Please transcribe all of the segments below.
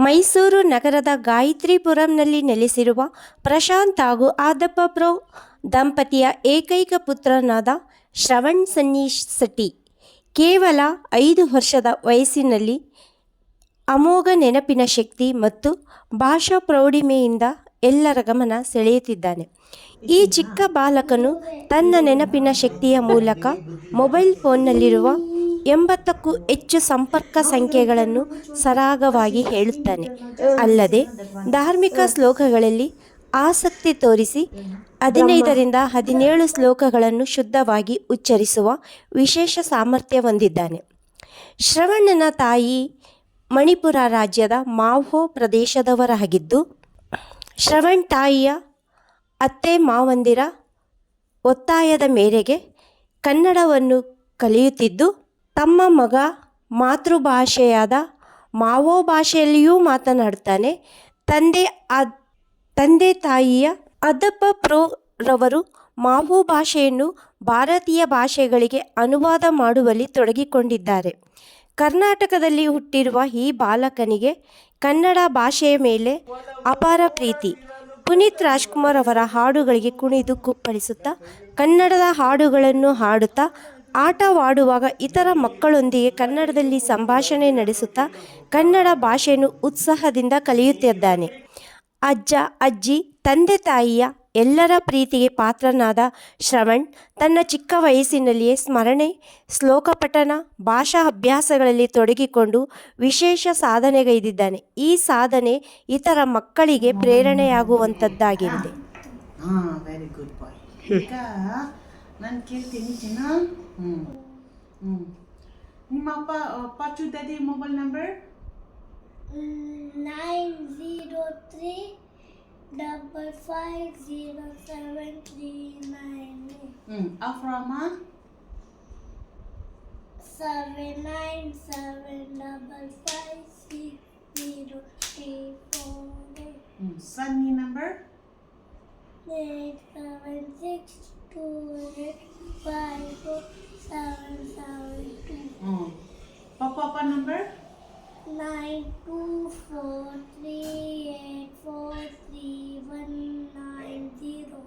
ಮೈಸೂರು ನಗರದ ಗಾಯತ್ರಿಪುರಂನಲ್ಲಿ ನೆಲೆಸಿರುವ ಪ್ರಶಾಂತ್ ಹಾಗೂ ಆದಪ್ಪ ಪ್ರೊ ದಂಪತಿಯ ಏಕೈಕ ಪುತ್ರನಾದ ಶ್ರವಣ್ ಸನ್ನಿಶ್ ಶೆಟ್ಟಿ ಕೇವಲ 5 ವರ್ಷದ ವಯಸ್ಸಿನಲ್ಲಿ ಅಮೋಘ ನೆನಪಿನ ಶಕ್ತಿ ಮತ್ತು ಭಾಷಾ ಪ್ರೌಢಿಮೆಯಿಂದ ಎಲ್ಲರ ಗಮನ ಸೆಳೆಯುತ್ತಿದ್ದಾನೆ. ಈ ಚಿಕ್ಕ ಬಾಲಕನು ತನ್ನ ನೆನಪಿನ ಶಕ್ತಿಯ ಮೂಲಕ ಮೊಬೈಲ್ ಫೋನ್ನಲ್ಲಿರುವ 80ಕ್ಕೂ ಹೆಚ್ಚು ಸಂಪರ್ಕ ಸಂಖ್ಯೆಗಳನ್ನು ಸರಾಗವಾಗಿ ಹೇಳುತ್ತಾನೆ. ಅಲ್ಲದೆ ಧಾರ್ಮಿಕ ಶ್ಲೋಕಗಳಲ್ಲಿ ಆಸಕ್ತಿ ತೋರಿಸಿ 15ರಿಂದ 17 ಶ್ಲೋಕಗಳನ್ನು ಶುದ್ಧವಾಗಿ ಉಚ್ಚರಿಸುವ ವಿಶೇಷ ಸಾಮರ್ಥ್ಯ ಹೊಂದಿದ್ದಾನೆ. ಶ್ರವಣನ ತಾಯಿ ಮಣಿಪುರ ರಾಜ್ಯದ ಮಾವೋ ಪ್ರದೇಶದವರಾಗಿದ್ದು, ಶ್ರವಣ್ ತಾಯಿಯ ಅತ್ತೆ ಮಾವಂದಿರ ಒತ್ತಾಯದ ಮೇರೆಗೆ ಕನ್ನಡವನ್ನು ಕಲಿಯುತ್ತಿದ್ದು, ತಮ್ಮ ಮಗ ಮಾತೃಭಾಷೆಯಾದ ಮಾವೋ ಭಾಷೆಯಲ್ಲಿಯೂ ಮಾತನಾಡುತ್ತಾನೆ. ತಂದೆ ತಾಯಿಯ ಆದಪ್ಪ ಪ್ರೊ ರವರು ಮಾವೋ ಭಾಷೆಯನ್ನು ಭಾರತೀಯ ಭಾಷೆಗಳಿಗೆ ಅನುವಾದ ಮಾಡುವಲ್ಲಿ ತೊಡಗಿಕೊಂಡಿದ್ದಾರೆ. ಕರ್ನಾಟಕದಲ್ಲಿ ಹುಟ್ಟಿರುವ ಈ ಬಾಲಕನಿಗೆ ಕನ್ನಡ ಭಾಷೆಯ ಮೇಲೆ ಅಪಾರ ಪ್ರೀತಿ. ಪುನೀತ್ ರಾಜ್ಕುಮಾರ್ ಅವರ ಹಾಡುಗಳಿಗೆ ಕುಣಿದು ಕುಪ್ಪಳಿಸುತ್ತಾ, ಕನ್ನಡದ ಹಾಡುಗಳನ್ನು ಹಾಡುತ್ತಾ, ಆಟವಾಡುವಾಗ ಇತರ ಮಕ್ಕಳೊಂದಿಗೆ ಕನ್ನಡದಲ್ಲಿ ಸಂಭಾಷಣೆ ನಡೆಸುತ್ತಾ ಕನ್ನಡ ಭಾಷೆಯನ್ನು ಉತ್ಸಾಹದಿಂದ ಕಲಿಯುತ್ತಿದ್ದಾನೆ. ಅಜ್ಜ ಅಜ್ಜಿ ತಂದೆ ತಾಯಿಯ ಎಲ್ಲರ ಪ್ರೀತಿಗೆ ಪಾತ್ರನಾದ ಶ್ರವಣ್ ತನ್ನ ಚಿಕ್ಕ ವಯಸ್ಸಿನಲ್ಲಿಯೇ ಸ್ಮರಣೆ, ಶ್ಲೋಕ ಪಠಣ, ಭಾಷಾ ಅಭ್ಯಾಸಗಳಲ್ಲಿ ತೊಡಗಿಕೊಂಡು ವಿಶೇಷ ಸಾಧನೆಗೈದಿದ್ದಾನೆ. ಈ ಸಾಧನೆ ಇತರ ಮಕ್ಕಳಿಗೆ ಪ್ರೇರಣೆಯಾಗುವಂಥದ್ದಾಗಿದೆ. ವೆರಿ ಗುಡ್ ಬಾಯ್. ಈಗ ನಾನು ಕೇಳ್ತೀನಿ ಚಿನ್ನ. ನಿಮ್ಮ ಅಪ್ಪಾಚು ಡ್ಯಾಡಿ ಮೊಬೈಲ್ ನಂಬರ್ 903550739. ಅಫ್ರಾಮ 7975560348. ಸನ್ನಿ ನಂಬರ್ 8762854772. ಪಪ್ಪ ನಂಬರ್ 9243843190.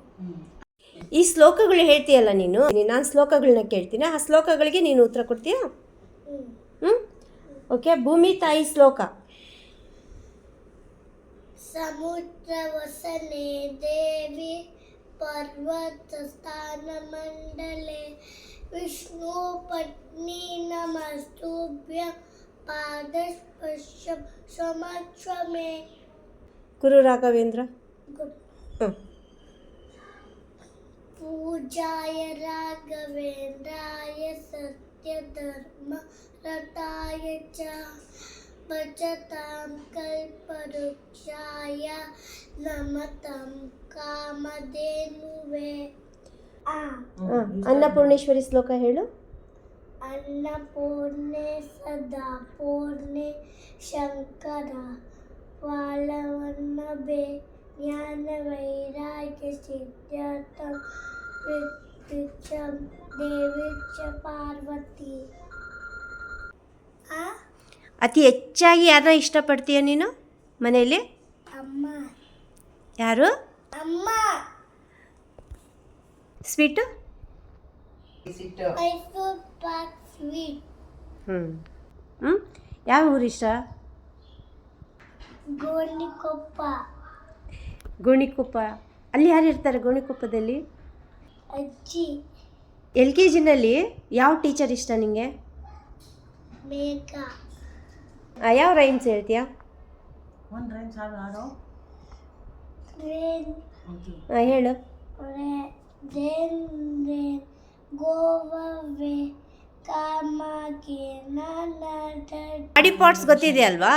ಈ ಶ್ಲೋಕಗಳು ಹೇಳ್ತೀಯಲ್ಲ ನೀನು, ನಾನು ಶ್ಲೋಕಗಳನ್ನ ಕೇಳ್ತೀನಿ, ಆ ಶ್ಲೋಕಗಳಿಗೆ ನೀನು ಉತ್ತರ ಕೊಡ್ತೀಯಾ? ಓಕೆ. ಭೂಮಿ ತಾಯಿ ಶ್ಲೋಕ. ಸಮುದ್ರ ವಸನೆ ದೇವಿ ಪರ್ವತ ಸ್ಥಾನ ಮಂಡಲೆ ವಿಷ್ಣು ಪತ್ನಿ ನಮಸ್ತುಭ್ಯ ಪಾದಸ್ಪರ್ಶಂ ಸ್ವಮೇ. ಗುರು ರಾಘವೇಂದ್ರ. ಪೂಜಾಯ ರಾಘವೇಂದ್ರಾಯ ಸತ್ಯ ಧರ್ಮ ರತಾಯ ಚ ಭಜತಾಂ ಕಲ್ಪವೃಕ್ಷಾಯ ನಮತಾಂ ಕಾಮಧೇನುವೇ. ಅನ್ನಪೂರ್ಣೇಶ್ವರಿ ಶ್ಲೋಕ ಹೇಳು. ಅನ್ನಪೂರ್ಣೆ ಸದಾ ಪೂರ್ಣೆ ಶಂಕರ ವಾಲವನ್ನಭೆ ಜ್ಞಾನ ವೈರಾಗ್ಯ ಸಿದ್ಧಾರ್ಥಂ ವಿದ್ಯುಚ್ಛಂ ದೇವಿಚ್ಛ ಪಾರ್ವತಿ. ಅತಿ ಹೆಚ್ಚಾಗಿ ಯಾರನ್ನ ಇಷ್ಟಪಡ್ತೀಯ ನೀನು ಮನೆಯಲ್ಲಿ? ಅಮ್ಮ. ಯಾರು? ಅಮ್ಮ. ಸ್ವೀಟು? ಮೈಸೂರು ಪಾಕ್ ಸ್ವೀಟ್. ಯಾವ ಊರು ಇಷ್ಟ? ಗೋಣಿಕೊಪ್ಪ. ಗೋಣಿಕೊಪ್ಪ. ಅಲ್ಲಿ ಯಾರು ಇರ್ತಾರೆ ಗೋಣಿಕೊಪ್ಪದಲ್ಲಿ? ಅಜ್ಜಿ. LKGನಲ್ಲಿ ಯಾವ ಟೀಚರ್ ಇಷ್ಟ ನಿಮಗೆ? ಮೇಘ. ಯಾವ ರೈಮ್ಸ್ ಹೇಳ್ತೀಯಾ? ಒಂದು ರೈಮ್ಸ್ ಹಾಡು. ಹೇಳು. ಗೋವೇ ಕಾಮಗೆ ನನ್ನ ಬಾಡಿ ಪಾರ್ಟ್ಸ್ ಗೊತ್ತಿದೆ ಅಲ್ವಾ?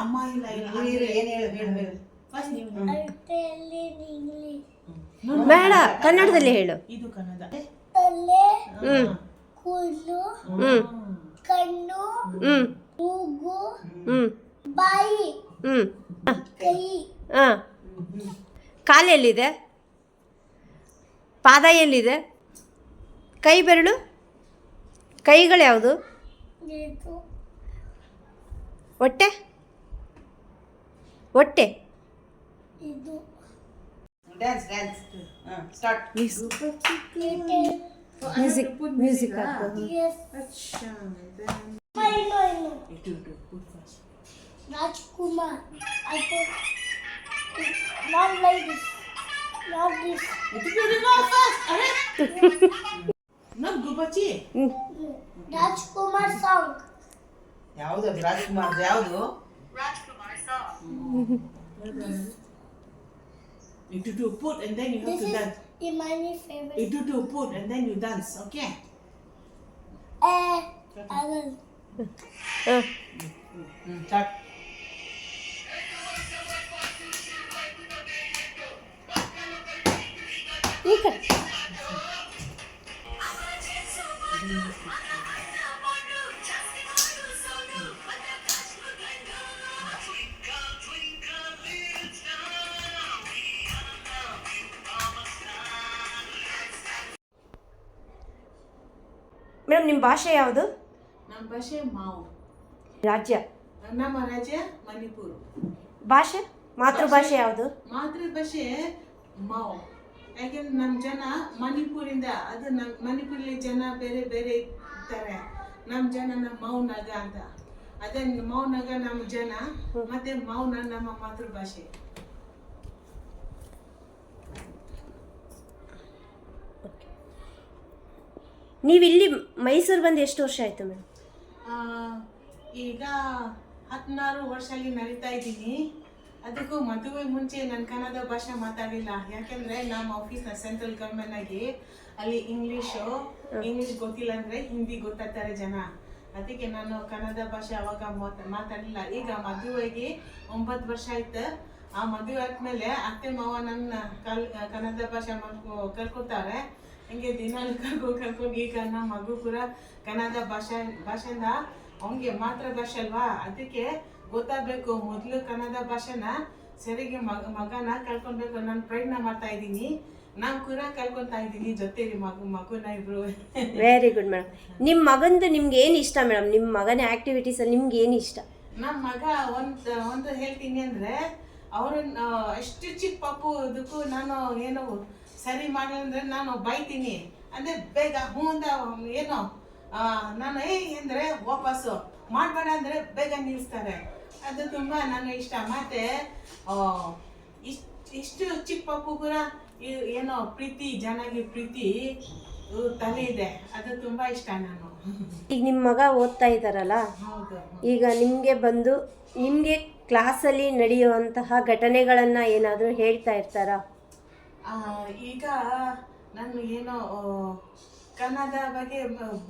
ಅಮ್ಮ ಇಲ್ಲ ಬೇಡ, ಕನ್ನಡದಲ್ಲಿ ಹೇಳು. ಇದು ಕನ್ನಡ. ತಲೆ, ಕೂದಲು, ಕಣ್ಣು, ಮೂಗು, ಬಾಯಿ, ಕೈ. ಕಾಲೆಲ್ಲಿದೆ? ಪಾದ ಎಲ್ಲಿದೆ? ಕೈ ಬೆರಳು? ಕೈಗಳು ಯಾವುದು? ಹೊಟ್ಟೆ ಹೊಟ್ಟೆ ಇದು ಡ್ಯಾನ್ಸ್ ಸ್ಟಾರ್ಟ್. ಮ್ಯೂಸಿಕ್ ಮ್ಯೂಸಿಕ್ ಹಾಕು. ಎಸ್ ಅಚ್ಚಾ ಇನ್ನು ಇಟ್ಟು put first. ರಾಜ್ಕುಮಾರ್ ಅದು not like this, not this. Go first. ಅರೆ ನಗ್ಗು ಬಚ್ಚಿ. ರಾಜ್ಕುಮಾರ್ ಸಾಂಗ್. ಯಾವುದು ಅದು ರಾಜ್ಕುಮಾರ್ ಯಾವುದು? You do put and then you have This to is dance. Imani favorite. You do put and then you dance, okay? Alan. ಹಾಂ Start. ಈ ಕಡೆ madam ನಿಮ್ಮ ಭಾಷೆ ಯಾವುದು? ನಮ್ಮ ಭಾಷೆ ಮಾವು. ರಾಜ್ಯ ನಮ್ಮ ರಾಜ್ಯ ಮಣಿಪುರ. ಭಾಷೆ ಮಾತೃಭಾಷೆ ಯಾವುದು? ಮಾತೃಭಾಷೆ ಮಾವು. ಯಾಕೆಂದ್ರೆ ನಮ್ಮ ಜನ ಮಣಿಪುರಿಂದ, ಅದು ನಮ್ಮ ಮಣಿಪುರಲ್ಲಿ ಜನ ಬೇರೆ ಬೇರೆ ಇರ್ತಾರೆ. ನಮ್ಮ ಜನ ನಮ್ಮ ಮೌನಗ ಅಂತ, ಅದೇ ಮೌನಗ ನಮ್ಮ ಜನ, ಮತ್ತೆ ಮೌನ ನಮ್ಮ ಮಾತೃಭಾಷೆ. ನೀವು ಇಲ್ಲಿ ಮೈಸೂರು ಬಂದು ಎಷ್ಟು ವರ್ಷ ಆಯಿತು ಮೇಡಮ್? ಈಗ 16 ವರ್ಷ ಅಲ್ಲಿ ನಡೀತಾ ಇದ್ದೀನಿ. ಅದಕ್ಕೂ ಮದುವೆ ಮುಂಚೆ ನಾನು ಕನ್ನಡ ಭಾಷೆ ಮಾತಾಡಿಲ್ಲ. ಯಾಕೆಂದ್ರೆ ನಮ್ಮ ಆಫೀಸ್ನ ಸೆಂಟ್ರಲ್ ಗೌರ್ಮೆಂಟ್ ಆಗಿ ಅಲ್ಲಿ ಇಂಗ್ಲೀಷ್ ಗೊತ್ತಿಲ್ಲ ಅಂದ್ರೆ ಹಿಂದಿ ಗೊತ್ತಾಗ್ತಾರೆ ಜನ. ಅದಕ್ಕೆ ನಾನು ಕನ್ನಡ ಭಾಷೆ ಅವಾಗ ಮಾತಾಡಲಿಲ್ಲ. ಈಗ ಮದುವೆಗೆ 9 ವರ್ಷ ಆಯ್ತು. ಆ ಮದುವೆ ಆದ್ಮೇಲೆ ಅತ್ತೆ ಮಾವ ನನ್ನ ಕನ್ನಡ ಭಾಷೆ ಕಲ್ಕೊತಾರೆ. ಹಂಗೆ ದಿನಾಲು ಕರ್ಕೊಂಡು ಈಗ ನಮ್ಮ ಮಗು ಕೂಡ ಕನ್ನಡ ಭಾಷೆಯಿಂದ ಅವನಿಗೆ ಮಾತೃಭಾಷೆ ಅಲ್ವಾ, ಅದಕ್ಕೆ ಗೊತ್ತಾಗಬೇಕು. ಮೊದಲು ಕನ್ನಡ ಭಾಷೆನ ಸರಿಗೆ ಮಗನ ಕಲ್ಕೊಳ್ಬೇಕು. ನಾನು ಪ್ರಯತ್ನ ಮಾಡ್ತಾ ಇದ್ದೀನಿ. ನಾನು ಕೂಡ ಕಲ್ಕೊಳ್ತಾ ಇದ್ದೀನಿ ಜೊತೆಲಿ ಮಗುನ ಇಬ್ರು. Very good madam. ನಿಮ್ಮ ಮಗಂದು ನಿಮ್ಗೆ ಏನು ಇಷ್ಟ ಮೇಡಮ್? ನಿಮ್ಮ ಮಗನ ಆ್ಯಕ್ಟಿವಿಟೀಸಲ್ಲಿ ನಿಮ್ಗೆ ಏನು ಇಷ್ಟ? ನಮ್ಮ ಮಗ ಒಂದು ಹೇಳ್ತೀನಿ ಅಂದರೆ, ಅವ್ರನ್ನ ಎಷ್ಟು ಚಿಕ್ಕ ಪಾಪು ಇದಕ್ಕೂ ನಾನು ಏನೋ ಸರಿ ಮಾಡಲಿಲ್ಲ ನಾನು ಬೈತೀನಿ. ಅಂದರೆ ಬೇಗ ಹ್ಞೂ ಅಂತ ಏನೋ ನಾನು ಅಂದರೆ ವಾಪಸ್ಸು ಮಾಡಬೇಡ ಅಂದರೆ ಬೇಗ ನಿಲ್ಲಿಸ್ತಾರೆ. ಅದು ತುಂಬ ನನಗೆ ಇಷ್ಟ. ಮತ್ತು ಇಷ್ಟು ಚಿಕ್ಕ ಪಾಪು ಕೂಡ ಏನೋ ಪ್ರೀತಿ ಚೆನ್ನಾಗಿ ಪ್ರೀತಿ ತಲೆ ಇದೆ. ಅದು ತುಂಬ ಇಷ್ಟ ನಾನು. ಈಗ ನಿಮ್ಮ ಮಗ ಓದ್ತಾ ಇದ್ದಾರಲ್ಲ, ಹೌದು. ಈಗ ನಿಮಗೆ ಬಂದು ನಿಮಗೆ ಕ್ಲಾಸಲ್ಲಿ ನಡೆಯುವಂತಹ ಘಟನೆಗಳನ್ನು ಏನಾದರೂ ಹೇಳ್ತಾ ಇರ್ತಾರಾ? ಈಗ ನಾನು ಏನೋ ಕನ್ನಡ ಬಗ್ಗೆ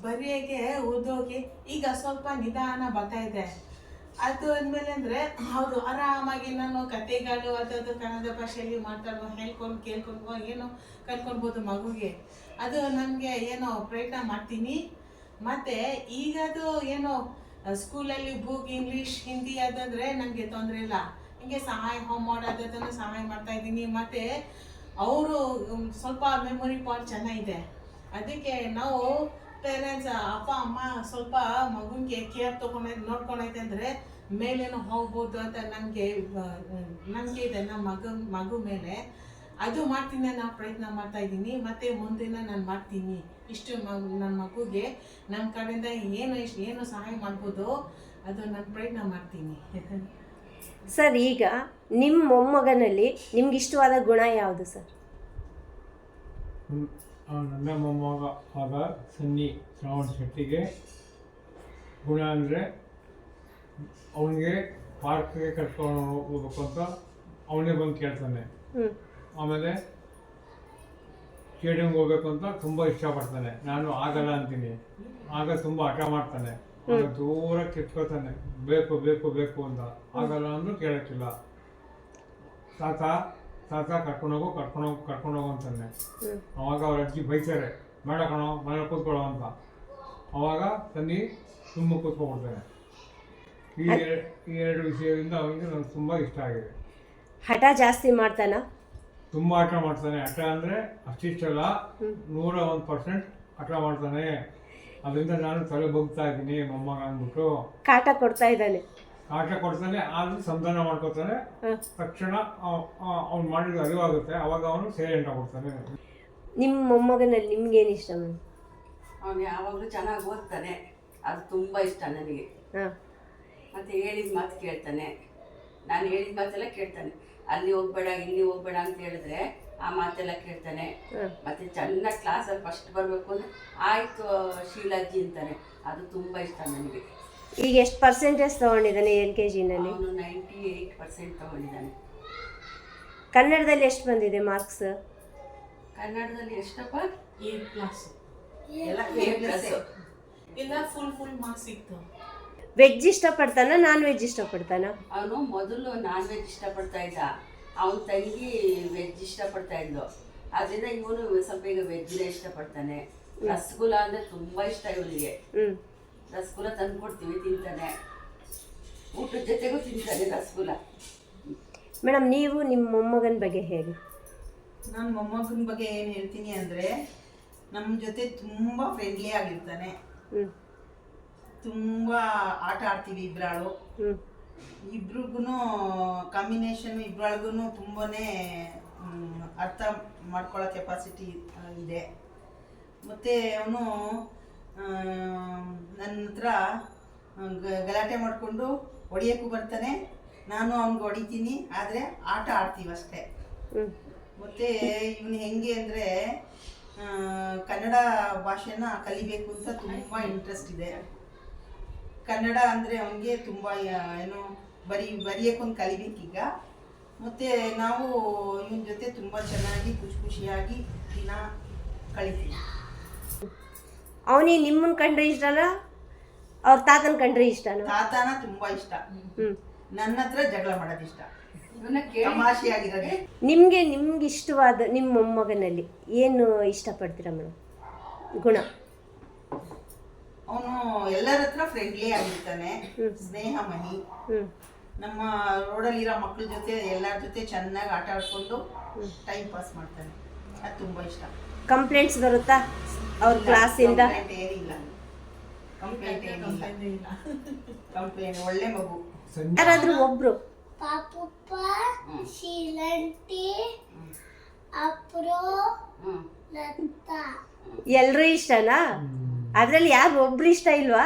ಬರೆಯೋಕ್ಕೆ ಓದೋಕೆ ಈಗ ಸ್ವಲ್ಪ ನಿಧಾನ ಬರ್ತಾ ಇದೆ. ಅದು ಅಂದಮೇಲೆ ಅಂದರೆ ಹೌದು ಆರಾಮಾಗಿ ನಾನು ಕತೆಗಳು ಅದು ಕನ್ನಡ ಭಾಷೆಯಲ್ಲಿ ಹೇಳ್ಕೊಂಡು ಕೇಳ್ಕೊಂಡು ಏನೋ ಕಲ್ಕೊಳ್ಬೋದು ಮಗುಗೆ. ಅದು ನನಗೆ ಏನೋ ಪ್ರಯತ್ನ ಮಾಡ್ತೀನಿ. ಮತ್ತು ಈಗದು ಏನೋ ಸ್ಕೂಲಲ್ಲಿ ಬುಕ್ ಇಂಗ್ಲೀಷ್ ಹಿಂದಿ ಅದಂದರೆ ನನಗೆ ತೊಂದರೆ ಇಲ್ಲ. ಹಿಂಗೆ ಹೋಮ್ ಮಾಡೋದನ್ನು ಸಹಾಯ ಮಾಡ್ತಾ ಇದ್ದೀನಿ. ಮತ್ತು ಅವರು ಸ್ವಲ್ಪ ಮೆಮೊರಿ ಪವರ್ ಚೆನ್ನಾಗಿದೆ. ಅದಕ್ಕೆ ನಾವು ಪೇರೆಂಟ್ಸ್ ಅಪ್ಪ ಅಮ್ಮ ಸ್ವಲ್ಪ ಮಗುಗೆ ಕೇರ್ ನೋಡ್ಕೊಂಡೈತೆ ಅಂದರೆ ಮೇಲೇನೋ ಹೋಗ್ಬೋದು ಅಂತ ನನಗೆ ಇದೆ ನಮ್ಮ ಮಗು ಮೇಲೆ. ಅದು ಮಾಡ್ತೀನಿ, ನಾನು ಪ್ರಯತ್ನ ಮಾಡ್ತಾ ಇದ್ದೀನಿ. ಮತ್ತು ಮುಂದಿನ ನಾನು ಮಾಡ್ತೀನಿ. ಇಷ್ಟು ನನ್ನ ಮಗುಗೆ ನಮ್ಮ ಕಡೆಯಿಂದ ಏನು ಸಹಾಯ ಮಾಡ್ಬೋದು ಅದು ನಾನು ಪ್ರಯತ್ನ ಮಾಡ್ತೀನಿ. ಸರ್, ಈಗ ನಿಮ್ಮ ಮೊಮ್ಮಗನಲ್ಲಿ ನಿಮ್ಗೆ ಇಷ್ಟವಾದ ಗುಣ ಯಾವುದು ಸರ್? ನನ್ನ ಮೊಮ್ಮಗ ಆದ ಸನ್ನಿ ಶ್ರಾವಣ್ ಶೆಟ್ಟಿಗೆ ಗುಣ ಅಂದರೆ ಅವನಿಗೆ ಪಾರ್ಕ್ಗೆ ಕರ್ಕೊಂಡು ಹೋಗ್ಬೇಕು ಅಂತ ಅವನೇ ಬಂದು ಕೇಳ್ತಾನೆ. ಆಮೇಲೆ ಸ್ಟೇಡಿಯಂಗೆ ಹೋಗ್ಬೇಕು ಅಂತ ತುಂಬ ಇಷ್ಟಪಡ್ತಾನೆ. ನಾನು ಆಗಲ್ಲ ಅಂತೀನಿ. ಆಗ ತುಂಬ ಹಠ ಮಾಡ್ತಾನೆ. ಆಗ ದೂರ ಕಿತ್ಕೋತಾನೆ, ಬೇಕು ಬೇಕು ಬೇಕು ಅಂತ. ಆಗಲ್ಲ ಅಂದರೂ ಕೇಳೋಕ್ಕಿಲ್ಲ. ತಾತ ಕರ್ಕೊಂಡೋಗು ಅಂತಾನೆ. ಅವಾಗ ಅವ್ರ ಅಜ್ಜಿ ಬೈತಾರೆ, ಬೇಡ ಕಣೋ ಮನೇಲಿ ಕೂತ್ಕೊಳ್ಳೋ ಅಂತ. ಅವಾಗ ಸನ್ನಿ ತುಂಬ ಕೂತ್ಕೊಂಡ್ಬಿಡ್ತಾನೆ. ಈ ಎರಡು ವಿಷಯದಿಂದ ಅವನಿಗೆ ನನಗೆ ತುಂಬ ಇಷ್ಟ ಆಗಿದೆ. ಹಠ ಜಾಸ್ತಿ ಮಾಡ್ತಾನ? ತುಂಬ ಹಠ ಮಾಡ್ತಾನೆ. ಹಠ ಅಂದರೆ ಅಷ್ಟಿಷ್ಟಲ್ಲ, 101% ಹಠ ಮಾಡ್ತಾನೆ. ಅದರಿಂದ ನಾನು ತಲೆ ಬಗ್ತಾ ಇದ್ದೀನಿ ಮೊಮ್ಮಗ ಅಂದ್ಬಿಟ್ಟು. ಕಾಟ ಕೊಡ್ತಾ ಇದ್ದಾನೆ. ಕಾಟ ಕೊಡ್ತಾನೆ, ಆದ್ರೆ ಸಂಧಾನ ಮಾಡ್ಕೊತಾನೆ. ತಕ್ಷಣ ಅವ್ನು ಮಾಡಿದ ಅರಿವಾಗುತ್ತೆ, ಅವಾಗ ಅವನು ಸೈಲೆಂಟ್ ಆಗ್ಬಿಡ್ತಾನೆ. ನಿಮ್ಮ ಮೊಮ್ಮಗನಲ್ಲಿ ನಿಮ್ಗೇನು ಇಷ್ಟ ಮ್ಯಾಮ್? ಅವನು ಯಾವಾಗಲೂ ಚೆನ್ನಾಗಿ ಓದ್ತಾನೆ, ಅದು ತುಂಬ ಇಷ್ಟ ನನಗೆ. ಹಾಂ. ಮತ್ತು ಹೇಳಿದ ಮಾತು ಕೇಳ್ತಾನೆ, ನಾನು ಹೇಳಿದ ಮಾತೆಲ್ಲ ಕೇಳ್ತಾನೆ. ಅಲ್ಲಿ ಹೋಗ್ಬೇಡ ಇಲ್ಲಿ ಹೋಗ್ಬೇಡ ಅಂತ ಹೇಳಿದ್ರೆ ಆ ಮಾತೆಲ್ಲ ಕೇಳ್ತಾನೆ. ಮತ್ತು ಚೆನ್ನಾಗಿ ಕ್ಲಾಸಲ್ಲಿ ಫಸ್ಟ್ ಬರಬೇಕು ಅಂದರೆ ಆಯಿತು ಶೀಲಾಜಿ ಅಂತಾನೆ, ಅದು ತುಂಬ ಇಷ್ಟ ನನಗೆ. ಈಗ ಎಷ್ಟು ಪರ್ಸೆಂಟೇಜ್ ತೊಗೊಂಡಿದ್ದಾನೆ LKG ನಲ್ಲಿ? ಅವನು 98% ತೊಗೊಂಡಿದ್ದಾನೆ. ಕನ್ನಡದಲ್ಲಿ ಎಷ್ಟು ಬಂದಿದೆ ಮಾರ್ಕ್ಸ್? ಕನ್ನಡದಲ್ಲಿ ಎಷ್ಟಪ್ಪ? A+ ಎಲ್ಲ A+. ಇಲ್ಲ ಫುಲ್ ಮಾರ್ಕ್ಸ್ ಸಿಕ್ತು. ವೆಜ್ ಇಷ್ಟಪಡ್ತಾನ ನಾನ್ ವೆಜ್ ಇಷ್ಟಪಡ್ತಾನ? ಅವನು ಮೊದಲು ನಾನ್ ವೆಜ್ ಇಷ್ಟಪಡ್ತಾ ಇದ್ದ, ಅವನ ತಂಗಿ ವೆಜ್ ಇಷ್ಟಪಡ್ತಾ ಇದ್ಲು. ಅದರಿಂದ ಇವನು ಸ್ವಲ್ಪ ಈಗ ವೆಜ್ನೇ ಇಷ್ಟಪಡ್ತಾನೆ. ರಸಗುಲ್ಲ ಅಂದರೆ ತುಂಬ ಇಷ್ಟ ಇವನಿಗೆ. ರಸಗುಲ್ಲ ತಂದು ಕೊಡ್ತೀವಿ, ತಿಂತಾನೆ. ಊಟದ ಜೊತೆಗೂ ತಿಂತಾನೆ ರಸಗುಲ್ಲ. ಮೇಡಮ್, ನೀವು ನಿಮ್ಮ ಮೊಮ್ಮಗನ ಬಗ್ಗೆ ಹೇಳಿ. ನಾನು ಮೊಮ್ಮಗನ ಬಗ್ಗೆ ಏನು ಹೇಳ್ತೀನಿ ಅಂದರೆ, ನಮ್ಮ ಜೊತೆ ತುಂಬ ಫ್ರೆಂಡ್ಲಿ ಆಗಿರ್ತಾನೆ. ತುಂಬ ಆಟ ಆಡ್ತೀವಿ ಇಬ್ಬರಾಳು. ಇಬ್ರಿಗೂ ಕಾಂಬಿನೇಷನ್ ಇಬ್ಬರಾಳ್ಗೂ ತುಂಬಾ ಅರ್ಥ ಮಾಡ್ಕೊಳ್ಳೋ ಕೆಪಾಸಿಟಿ ಇದೆ. ಮತ್ತು ಅವನು ನನ್ನ ಹತ್ರ ಗಲಾಟೆ ಮಾಡಿಕೊಂಡು ಹೊಡಿಯೋಕ್ಕೂ ಬರ್ತಾನೆ, ನಾನು ಅವ್ನಿಗೆ ಹೊಡಿತೀನಿ, ಆದರೆ ಆಟ ಆಡ್ತೀವಿ ಅಷ್ಟೇ. ಮತ್ತು ಇವನು ಹೆಂಗೆ ಅಂದರೆ ಕನ್ನಡ ಭಾಷೆನ ಕಲಿಬೇಕು ಅಂತ ತುಂಬ ಇಂಟ್ರೆಸ್ಟ್ ಇದೆ. ಕನ್ನಡ ಅಂದರೆ ಅವನಿಗೆ ತುಂಬ ಏನು ಬರೆಯೋಕ್ಕೊಂದು ಕಲಿಬೇಕೀಗ. ಮತ್ತು ನಾವು ಇವನ ಜೊತೆ ತುಂಬ ಚೆನ್ನಾಗಿ ಖುಷಿಯಾಗಿ ದಿನ ಕಳಿತೀವಿ. ಅವನಿಗೆ ನಿಮ್ಮನ್ನ ಕಂಡ್ರೆ ಇಷ್ಟನಾ ಅವ್ರ ತಾತನ ಕಂಡ್ರೆ ಇಷ್ಟನಾ? ತಾತನ ತುಂಬ ಇಷ್ಟ. ನನ್ನ ಹತ್ರ ಜಗಳ ಮಾಡೋದು ಇಷ್ಟ, ಇವನ್ನ ಕೇಳಿ ತಮಾಷೆಯಾಗಿರೋದು. ನಿಮಗೆ ಇಷ್ಟವಾದ ನಿಮ್ಮ ಮೊಮ್ಮಗನಲ್ಲಿ ಏನು ಇಷ್ಟಪಡ್ತೀರಾ ಮೇಡಮ್ ಗುಣ? ಅವನು ಎಲ್ಲರ ಹತ್ರ ಫ್ರೆಂಡ್ಲಿ ಆಗಿರ್ತಾನೆ, ಸ್ನೇಹಮಯಿ. ನಮ್ಮ ರೋಡಲ್ಲಿರೋ ಮಕ್ಕಳ ಜೊತೆ ಎಲ್ಲರ ಜೊತೆ ಚೆನ್ನಾಗಿ ಆಟ ಆಡ್ಕೊಂಡು ಟೈಮ್ ಪಾಸ್ ಮಾಡ್ತಾನೆ, ಅದು ತುಂಬ ಇಷ್ಟ. ಕಂಪ್ಲೇಂಟ್ಸ್ ಬರುತ್ತಾ ಅವ್ರ ಕ್ಲಾಸಿಂದ? ಏನಿಲ್ಲ, ಕಂಪ್ಲೇಂಟ್ ಏನಿಲ್ಲ. ಕಂಪ್ಲೇಂಟ್ ಒಳ್ಳೆ ಮಗು. ಯಾರಾದ್ರೂ ಒಬ್ರು? ಪಾಪುಪ್ಪ, ಶೀಲಂಟಿ, ಅಪ್ರೋ, ಲತಾ. ಎಲ್ರೂ ಇಷ್ಟನಾ? ಅದ್ರಲ್ಲಿ ಯಾರು ಒಬ್ರು ಇಷ್ಟ ಇಲ್ವಾ?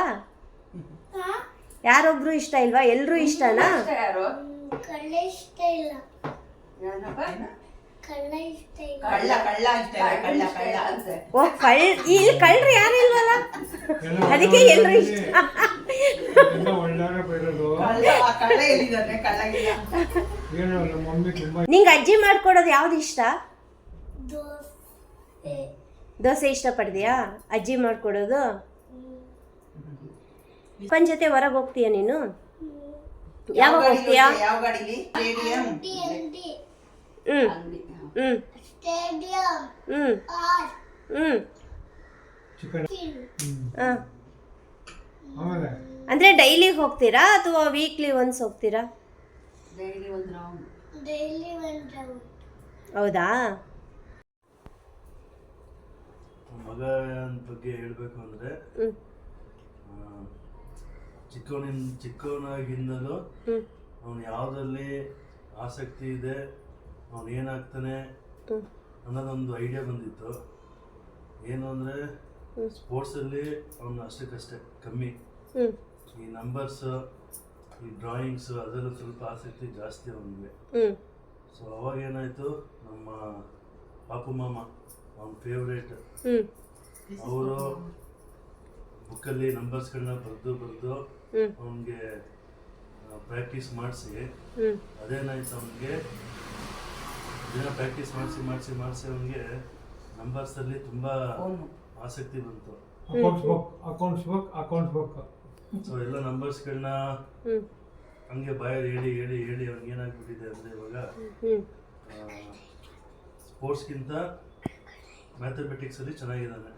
ಯಾರೊಬ್ರು ಇಷ್ಟ ಇಲ್ವಾ? ಎಲ್ರೂ ಇಷ್ಟನಾ? ಯಾರು? ಕಳ್ಳ ಇಷ್ಟ ಇಲ್ಲ. ಯಾರಪ್ಪ? ಕಳ್ಳ ಇಷ್ಟ ಇಲ್ಲ. ಕಳ್ಳ ಇಷ್ಟ ಇಲ್ಲ, ಕಳ್ಳ ಅಂತೆ. ಓ, ಇಲ್ಲಿ ಕಳ್ರು ಯಾರು ಇಲ್ವಲ್ಲ, ಅದಕ್ಕೆ ಎಲ್ರೂ ಇಷ್ಟ. ಎಲ್ಲ ಒಳ್ಳೆಯವರೇ ಬರೋದು. ಕಳ್ಳ ಎಲ್ಲಿದ್ದಾನೆ? ಕಳ್ಳಗಿಲ್ಲ. ಏನು ನಮ್ಮ ಮಮ್ಮಿ ತುಂಬ ನಿಂಗೆ ಅಜ್ಜಿ ಮಾಡ್ಕೊಡೋದು ಯಾವ್ದು ಇಷ್ಟ? ದೋಸೆ. ದೋಸೆ ಇಷ್ಟಪಡ್ತೀಯಾ ಅಜ್ಜಿ ಮಾಡ್ಕೊಡೋದು? ಅಪ್ಪನ ಜೊತೆ ಹೊರಗೆ ಹೋಗ್ತೀಯ ನೀನು? ಯಾವಾಗ ಹೋಗ್ತೀಯಾ? ಯಾವ ಗಾಡಿಲಿ? ಸ್ಟೇಡಿಯಂ. ಅಂಗಡಿ. ಅಂಗಡಿ. ಸ್ಟೇಡಿಯಂ. ಚಿಕನ್. ಆಮೇಲೆ ಅಂದ್ರೆ ಡೈಲಿ ಹೋಗ್ತೀರಾ ಅಥವಾ ವೀಕ್ಲಿ ಒನ್ಸ್ ಹೋಗ್ತೀರಾ? ಡೈಲಿ ಒಂದು ರೌಂಡ್. ಡೈಲಿ ಒಂದು ರೌಂಡ್. ಹೌದಾ? ಮಗನ ಬಗ್ಗೆ ಹೇಳಬೇಕು ಅಂದರೆ, ಚಿಕ್ಕವನಾಗಿಂದಲೂ ಅವನು ಯಾವುದಲ್ಲಿ ಆಸಕ್ತಿ ಇದೆ, ಅವನು ಏನಾಗ್ತಾನೆ ಅನ್ನೋದೊಂದು ಐಡಿಯಾ ಬಂದಿತ್ತು. ಏನು ಅಂದರೆ ಸ್ಪೋರ್ಟ್ಸಲ್ಲಿ ಅವನು ಅಷ್ಟಕ್ಕಷ್ಟೇ ಕಮ್ಮಿ. ಈ ನಂಬರ್ಸ್, ಈ ಡ್ರಾಯಿಂಗ್ಸು ಅದೆಲ್ಲ ಸ್ವಲ್ಪ ಆಸಕ್ತಿ ಜಾಸ್ತಿ ಅವನಿಗೆ. ಸೊ ಅವಾಗ ಏನಾಯಿತು, ನಮ್ಮ ಪಾಪು ಮಾಮ ಅವನ ಫೇವ್ರೇಟ್, ಅವರು ಬುಕ್ಕಲ್ಲಿ ನಂಬರ್ಸ್ಗಳನ್ನ ಬರೆದು ಅವನಿಗೆ ಪ್ರಾಕ್ಟೀಸ್ ಮಾಡಿಸಿ, ಅದೇನಾಯ್ತು ಅವನಿಗೆ ದಿನ ಪ್ರಾಕ್ಟೀಸ್ ಮಾಡಿಸಿ ಅವನಿಗೆ ನಂಬರ್ಸಲ್ಲಿ ತುಂಬ ಆಸಕ್ತಿ ಬಂತು. Accounts book. ಸೊ ಎಲ್ಲ ನಂಬರ್ಸ್ಗಳನ್ನ ಹಂಗೆ ಬಾಯಲ್ಲಿ ಹೇಳಿ ಅವ್ನಿಗೆ ಏನಾಗ್ಬಿಟ್ಟಿದೆ ಅಂದರೆ ಇವಾಗ ಸ್ಪೋರ್ಟ್ಸ್ಗಿಂತ ಮ್ಯಾಥಮೆಟಿಕ್ಸಲ್ಲಿ ಚೆನ್ನಾಗಿದ್ದಾನೆ.